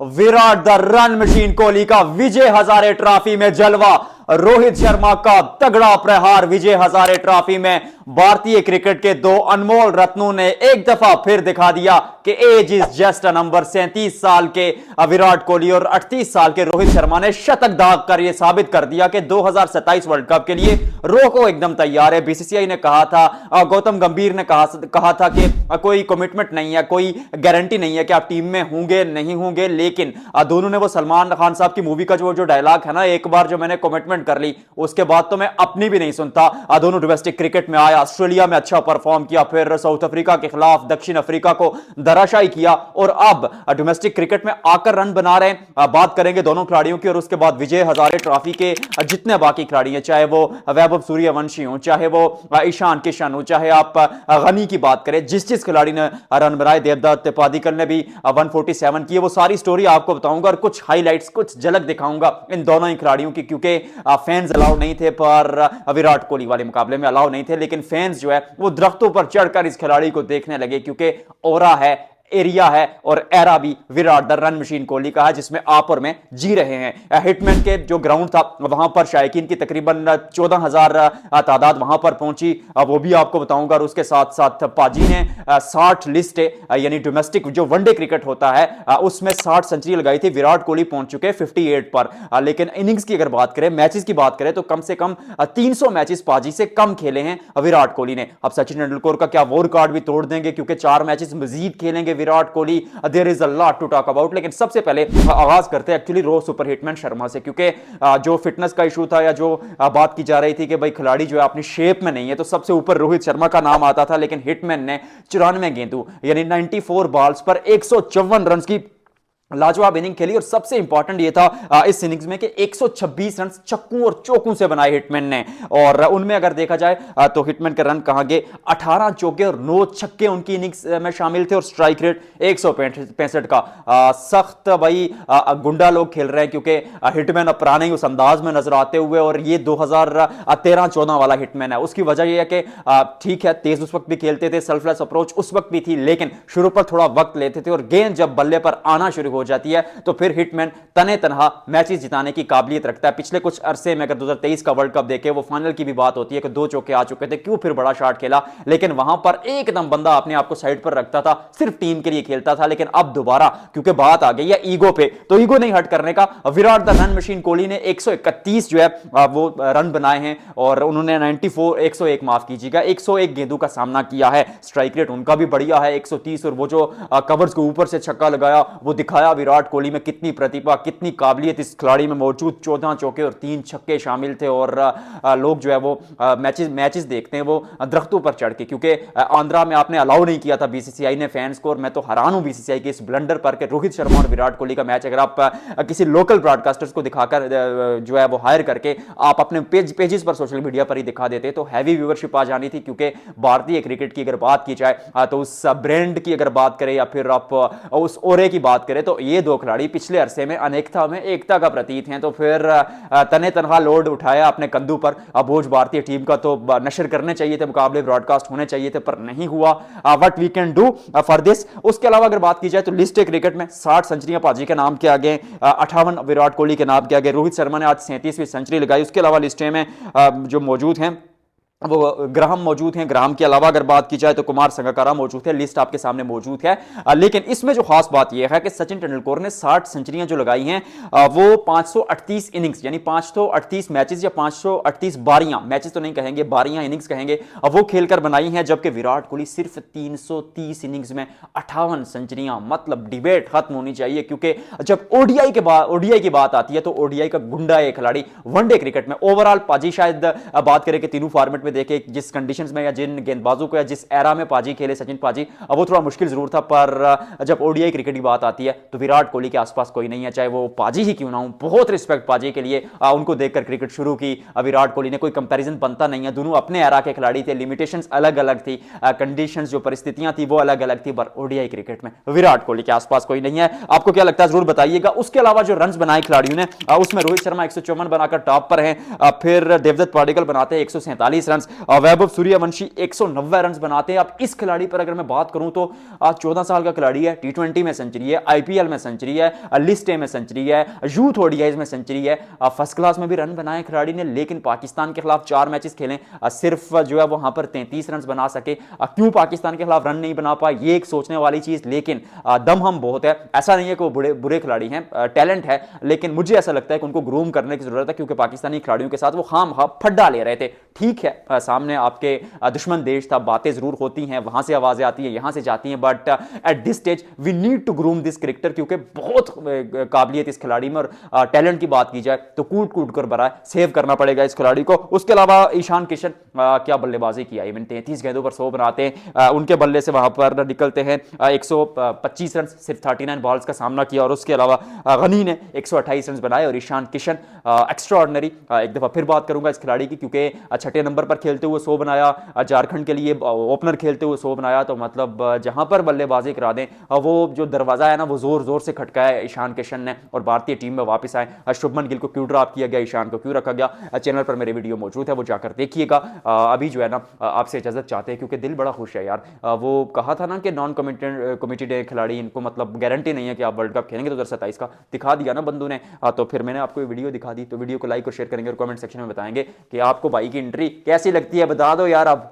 Virat the run machine Kohli का Vijay Hazare trophy में जलवा। रोहित शर्मा का तगड़ा प्रहार। विजय हजारे ट्रॉफी में भारतीय क्रिकेट के दो अनमोल रत्नों ने एक दफा फिर दिखा दिया कि age is just a number. 37 साल के विराट कोहली और 38 साल के रोहित शर्मा ने शतक दाग कर यह साबित कर दिया कि 2027 वर्ल्ड कप के लिए रोको एकदम तैयार है। बीसीसीआई ने कहा था, गौतम गंभीर ने कहा था कि कोई कमिटमेंट नहीं है, कोई गारंटी नहीं है कि आप टीम में होंगे नहीं होंगे, लेकिन दोनों ने वो सलमान खान साहब की मूवी का जो डायलॉग है ना, एक बार जो मैंने कमिटमेंट कर ली उसके बाद तो मैं अपनी भी नहीं सुनता। दोनों डोमेस्टिक क्रिकेट में आया, ऑस्ट्रेलिया में अच्छा परफॉर्म किया, फिर साउथ अफ्रीका के खिलाफ दक्षिण अफ्रीका को धराशायी किया और अब डोमेस्टिक क्रिकेट में आकर रन बना रहे हैं। बात करेंगे दोनों खिलाड़ियों की और उसके बाद विजय हजारे ट्रॉफी के जितने बाकी खिलाड़ी हैं, चाहे वो वैभव सूर्यवंशी हो, चाहे वो ईशान किशन हो, चाहे आप गनी की बात करें, जिस खिलाड़ी ने रन बनाए, देवदत्त पादिक्कल ने भी 147 किए, वो सारी स्टोरी आपको बताऊंगा और कुछ हाईलाइट्स, कुछ झलक दिखाऊंगा इन दोनों ही खिलाड़ियों की, क्योंकि फैंस अलाउ नहीं थे पर विराट कोहली वाले मुकाबले में अलाउ नहीं थे, लेकिन फैंस जो है वो दरख्तों पर चढ़कर इस खिलाड़ी को देखने लगे, क्योंकि ओरा है, एरिया है और एरा भी Virat the run machine Kohli का है, जिसमें आप और मैं जी रहे हैं। हिटमैन के जो ग्राउंड था वहां पर शायकीन की तकरीबन 14,000 तादाद वहां पर पहुंची, वो भी आपको बताऊंगा। और उसके साथ साथ पाजी ने 60 लिस्ट यानी डोमेस्टिक जो वनडे क्रिकेट होता है उसमें 60 सेंचुरी लगाई थी। विराट कोहली पहुंच चुके 58 पर, लेकिन इनिंग्स की अगर बात करें, मैचेस की बात करें, तो कम से कम 300 मैचेस पाजी से कम खेले हैं विराट कोहली ने। अब सचिन तेंदुलकर का क्या वो रिकॉर्ड भी तोड़ देंगे, क्योंकि 4 मैचेस मजीद खेलेंगे Virat Kohli. There is a lot to talk about, लेकिन सबसे पहले आगाज करते हैं actually Ro super hitman Sharma से, क्योंकि जो फिटनेस का इशू था या जो बात की जा रही थी कि भाई खिलाड़ी जो है अपनी शेप में नहीं है, तो सबसे ऊपर रोहित शर्मा का नाम आता था, लेकिन हिटमैन ने 94 गेंदों यानी 94 बॉल्स पर 154 रन की लाजवाब इनिंग खेली। और सबसे इंपॉर्टेंट यह था इस इनिंग्स में कि 126 रन छक्कों और चौकों से बनाए हिटमैन ने, और उनमें अगर देखा जाए तो हिटमैन के रन कहां गए, 18 चौके और 9 छक्के उनकी इनिंग्स में शामिल थे, और स्ट्राइक रेट 165 का। सख्त भाई गुंडा लोग खेल रहे हैं, क्योंकि हिटमैन अब पुराने ही उस अंदाज में नजर आते हुए, और ये 2013-14 वाला हिटमैन है। उसकी वजह यह है कि ठीक है, तेज उस वक्त भी खेलते थे, सेल्फलेस अप्रोच उस वक्त भी थी, लेकिन शुरू पर थोड़ा वक्त लेते थे, और गेंद जब बल्ले पर आना शुरू हो जाती है तो फिर हिटमैन तने तनहा मैचेस जिताने की काबिलियत रखता है। पिछले कुछ अरसे में अगर 2023 का वर्ल्ड कप देखें, वो फाइनल की भी बात होती है कि 2 चौके आ चुके थे, क्यों फिर बड़ा शॉट खेला, लेकिन वहां पर एकदम बंदा अपने आप को साइड पर रखता था, सिर्फ टीम के लिए खेलता था। लेकिन अब दोबारा क्योंकि बात आ गई है ईगो पे, तो ईगो नहीं हट करने का। Virat the run machine Kohli ने 131 जो है वो रन बनाए हैं, और उन्होंने 101 माफ कीजिएगा 101 गेंदों का सामना किया है। स्ट्राइक रेट उनका भी बढ़िया है 130, और वो जो कवर्स के ऊपर से छक्का लगाया, वो दिखाया विराट कोहली में कितनी प्रतिभा, कितनी काबिलियत इस खिलाड़ी में मौजूद। 14 चौके और 3 छक्के शामिल थे, और लोग जो है वो मैचेस देखते हैं वो दरख्तों पर चढ़ के, क्योंकि आंध्रा में आपने अलाउ नहीं किया था बीसीसीआई ने फैंस को, और मैं तो हैरान हूं बीसीसीआई के इस ब्लंडर पर कि रोहित शर्मा और विराट कोहली का मैच अगर आप किसी लोकल ब्रॉडकास्टर्स को दिखाकर जो है वो हायर करके आप अपने पेजेस पर सोशल मीडिया पर ही दिखा देते तो हैवी व्यूअरशिप आ जानी थी। क्योंकि भारतीय क्रिकेट की अगर बात की जाए तो उस ब्रांड की अगर बात करें या फिर आप उस ओरे की बात करें, तो ये 2 खिलाड़ी पिछले अरसे में अनेकता में एकता का प्रतीक हैं। तो फिर तने तनहा लोड उठाया अपने कंधों पर बोझ भारतीय टीम का, तो नशर करने चाहिए थे, मुकाबले ब्रॉडकास्ट होने चाहिए थे, पर नहीं हुआ। What we can do for this. उसके अलावा अगर बात की जाए तो लिस्ट क्रिकेट में 60 सेंचुरियां पाजी के नाम के आगे, 58 विराट कोहली के नाम के आगे, रोहित शर्मा ने आज 37वीं सेंचुरी लगाई। उसके अलावा लिस्टें में जो मौजूद हैं वो ग्राहम मौजूद हैं। ग्राहम के अलावा अगर बात की जाए तो कुमार संगकारा मौजूद है, लिस्ट आपके सामने मौजूद है। लेकिन इसमें जो खास बात यह है कि सचिन तेंदुलकर ने 60 सेंचुरियां जो लगाई हैं वो 538 इनिंग्स यानी 538 मैचेस या 538 बारियां, मैचेस तो नहीं कहेंगे, बारियां इनिंग्स कहेंगे, वो खेलकर बनाई हैं। जबकि विराट कोहली सिर्फ 330 इनिंग्स में 58 सेंचुरियां। मतलब डिबेट खत्म होनी चाहिए, क्योंकि जब ओडीआई की बात आती है तो ओडीआई का गुंडा है खिलाड़ी। वनडे क्रिकेट में ओवरऑल पाजी शायद बात करें कि तीनों फॉर्मेट में देखे, जिस कंडीशंस में या जिन गेंदबाजों को या जिस एरा में पाजी खेले सचिन पाजी, अब वो थोड़ा मुश्किल जरूर था, पर जब ओडीआई क्रिकेट की बात आती है तो विराट कोहली के आसपास कोई नहीं है, चाहे वो पाजी ही क्यों ना हो। बहुत रिस्पेक्ट पाजी के लिए, उनको देखकर क्रिकेट शुरू की विराट कोहली ने, कोई कंपैरिजन बनता नहीं है। दोनों अपने एरा के खिलाड़ी थे, लिमिटेशंस अलग अलग थी, कंडीशंस जो परिस्थितियां थी वो अलग अलग थी, पर ओडीआई क्रिकेट में विराट कोहली के आसपास कोई नहीं है। आपको क्या लगता है जरूर बताइएगा। उसके अलावा जो रन बनाए खिलाड़ियों ने, उसमें रोहित शर्मा 154 बनाकर टॉप पर हैं, फिर देवदत्त पाडिक्कल बनाते हैं 147 run, run. Vaibhav Suryavanshi 190 run बनाते हैं। अब इस खिलाड़ी पर अगर मैं बात करूं तो 14 साल का खिलाड़ी है, टी20 में सेंचुरी है, आईपीएल में सेंचुरी है, लिस्ट ए में सेंचुरी है, यूथ ओडीआई में सेंचुरी है, फर्स्ट क्लास में भी रन बनाए खिलाड़ी ने। लेकिन पाकिस्तान के खिलाफ 4 मैचेस खेले, सिर्फ जो है वहां पर 33 रन बना सके। क्यों पाकिस्तान के खिलाफ रन नहीं बना पाए, ये एक सोचने वाली चीज। लेकिन दम हम बहुत है, ऐसा नहीं है कि वो बुरे बुरे खिलाड़ी हैं, टैलेंट है, लेकिन मुझे ऐसा लगता है कि उनको ग्रूम करने की जरूरत है, क्योंकि पाकिस्तानी खिलाड़ियों के साथ वो खाम खा फड्डा ले रहे थे। ठीक है, सामने आपके दुश्मन देश था, बातें जरूर होती हैं, वहां से आवाजें आती हैं, यहां से जाती हैं, but at this stage we need to groom this cricketer, क्योंकि बहुत काबिलियत इस खिलाड़ी में, और टैलेंट की बात की जाए तो कूट कूट कर भरा है, सेव करना पड़ेगा इस खिलाड़ी को। उसके अलावा ईशान किशन क्या बल्लेबाजी किया, इवन 33 गेंदों पर 100 बनाते हैं, उनके बल्ले से वहां पर निकलते हैं 125 रन, सिर्फ 39 बॉल्स का सामना किया। और उसके अलावा गनी ने 128 रन बनाए, और ईशान किशन एक्स्ट्रा ऑर्डिनरी। एक दफा फिर बात करूंगा इस खिलाड़ी की, क्योंकि छठे नंबर पर खेलते हुए 100 बनाया, झारखंड के लिए ओपनर खेलते हुए 100 बनाया, तो मतलब जहां पर बल्लेबाजी करा दें, वो जो दरवाजा है ना वो जोर जोर से खटकाया ईशान किशन ने, और भारतीय टीम में वापस आए। शुभमन गिल को क्यों ड्रॉप किया गया, ईशान को क्यों रखा गया, चैनल पर मेरे वीडियो मौजूद है, वो जाकर देखिएगा। अभी जो है ना आपसे इजाजत चाहते हैं, क्योंकि दिल बड़ा खुश है यार। वो कहा था ना कि नॉन कमिटेड खिलाड़ी, इनको मतलब गारंटी नहीं है कि आप वर्ल्ड कप खेलेंगे, तो 2027 का दिखा दिया ना बंदू ने। तो फिर मैंने आपको वीडियो दिखा दी, तो वीडियो को लाइक और शेयर करेंगे, और कमेंट सेक्शन में बताएंगे कि आपको भाई की एंट्री कैसी लगती है, बता दो यार अब।